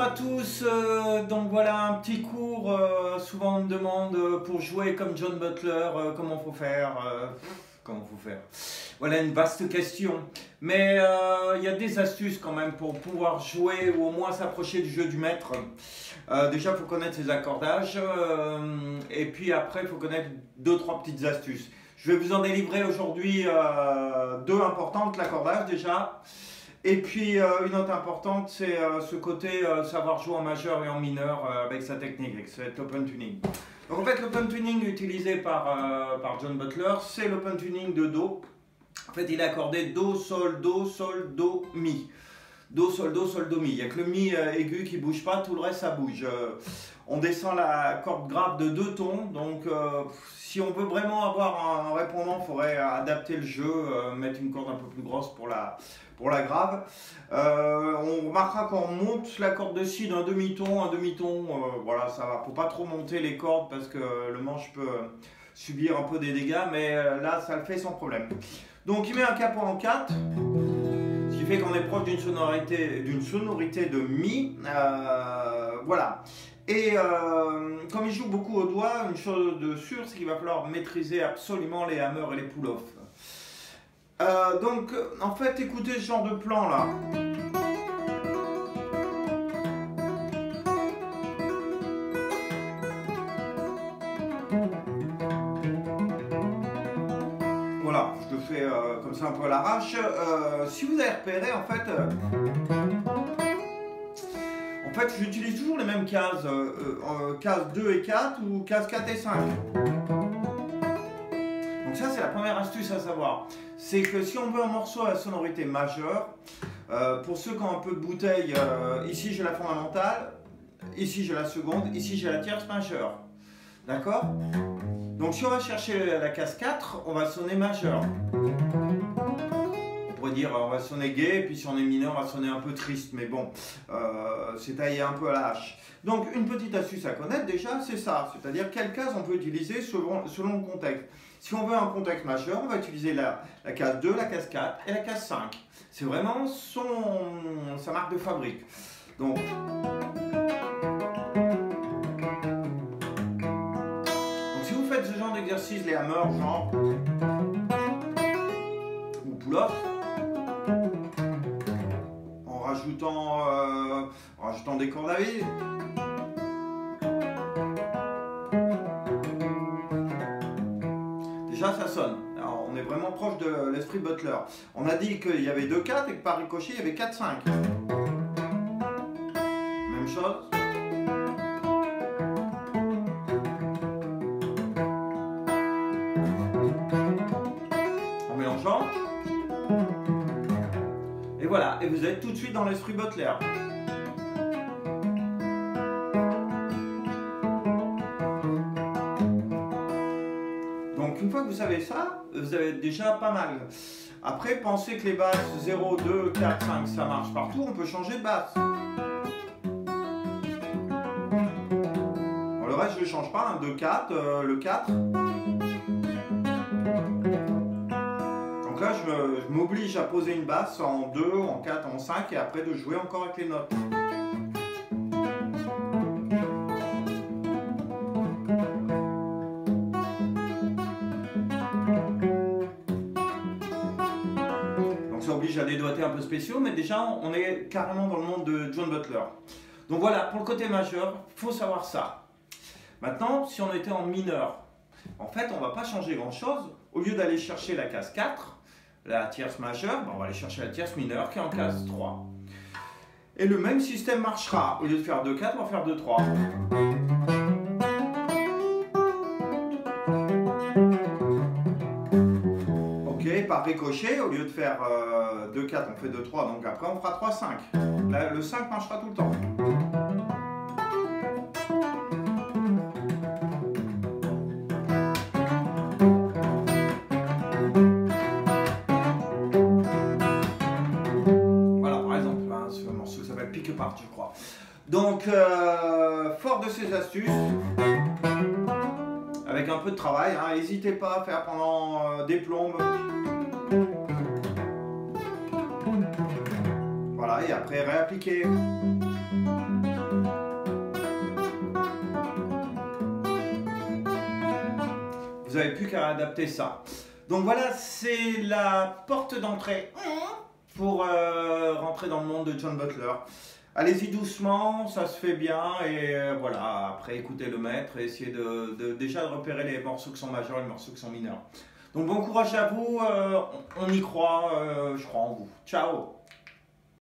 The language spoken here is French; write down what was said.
à tous, donc voilà un petit cours, souvent on me demande pour jouer comme John Butler, comment faut faire, Voilà une vaste question, mais il y a des astuces quand même pour pouvoir jouer ou au moins s'approcher du jeu du maître. Déjà il faut connaître ses accordages, et puis après il faut connaître 2-3 petites astuces. Je vais vous en délivrer aujourd'hui deux importantes, l'accordage déjà. Et puis une autre importante, c'est ce côté savoir jouer en majeur et en mineur avec sa technique, avec cet open tuning. Donc en fait l'open tuning utilisé par John Butler, c'est l'open tuning de Do. En fait il est accordé Do, Sol, Do, Mi. Do, Sol, Do, Mi. Il n'y a que le Mi aigu qui ne bouge pas, tout le reste ça bouge. On descend la corde grave de 2 tons, donc si on veut vraiment avoir un répondant, il faudrait adapter le jeu, mettre une corde un peu plus grosse pour la grave. On remarquera quand on monte la corde de Si d'un demi-ton, voilà, ça va. Faut pas trop monter les cordes parce que le manche peut subir un peu des dégâts, mais là ça le fait sans problème. Donc il met un capot en 4, ce qui fait qu'on est proche d'une sonorité de Mi, voilà. Et comme il joue beaucoup au doigt, une chose de sûre, c'est qu'il va falloir maîtriser absolument les hammers et les pull-offs. Donc, en fait, écoutez ce genre de plan là. Voilà, je le fais comme ça un peu à l'arrache. Si vous avez repéré, en fait, j'utilise toujours les mêmes cases, cases 2 et 4 ou cases 4 et 5. Donc ça, c'est la première astuce à savoir. C'est que si on veut un morceau à sonorité majeure, pour ceux qui ont un peu de bouteille, ici j'ai la fondamentale, ici j'ai la seconde, ici j'ai la tierce majeure. D'accord? Donc si on va chercher la case 4, on va sonner majeur. On pourrait dire on va sonner gai, et puis si on est mineur, on va sonner un peu triste, mais bon, c'est taillé un peu à la hache. Donc une petite astuce à connaître déjà, c'est ça, c'est-à-dire quelle case on peut utiliser selon le contexte. Si on veut un contexte majeur, on va utiliser la case 2, la case 4 et la case 5. C'est vraiment sa marque de fabrique. Donc si vous faites ce genre d'exercice, les hammers, genre, ou pull-off, en rajoutant des cordes à vide, déjà ça sonne. Alors, on est vraiment proche de l'esprit Butler. On a dit qu'il y avait 2-4 et que par ricochet il y avait 4-5. Même chose. En mélangeant. Et voilà, et vous êtes tout de suite dans l'esprit Butler. Donc une fois que vous savez ça, vous avez déjà pas mal. Après, pensez que les basses 0, 2, 4, 5, ça marche partout, on peut changer de basse. Bon, le reste, je ne change pas, 2, 4, le 4. Donc là, je m'oblige à poser une basse en 2, en 4, en 5 et après de jouer encore avec les notes. Ça oblige à des doigtés un peu spéciaux, mais déjà on est carrément dans le monde de John Butler. Donc voilà, pour le côté majeur, il faut savoir ça. Maintenant, si on était en mineur, en fait on ne va pas changer grand chose. Au lieu d'aller chercher la case 4, la tierce majeure, on va aller chercher la tierce mineure qui est en case 3. Et le même système marchera. Au lieu de faire 2-4, on va faire 2-3. Par ricochet, au lieu de faire 2-4, on fait 2-3, donc après on fera 3-5. Là, le 5 marchera tout le temps. Voilà, par exemple, hein, ce morceau s'appelle Pick Apart, je crois. Donc, fort de ces astuces, avec un peu de travail, n'hésitez pas à faire pendant des plombes. Voilà, et après réappliquer. Vous n'avez plus qu'à adapter ça. Donc voilà, c'est la porte d'entrée pour rentrer dans le monde de John Butler. Allez-y doucement, ça se fait bien et voilà, après écoutez le maître et essayez déjà de repérer les morceaux qui sont majeurs et les morceaux qui sont mineurs. Donc bon courage à vous, on y croit, je crois en vous. Ciao!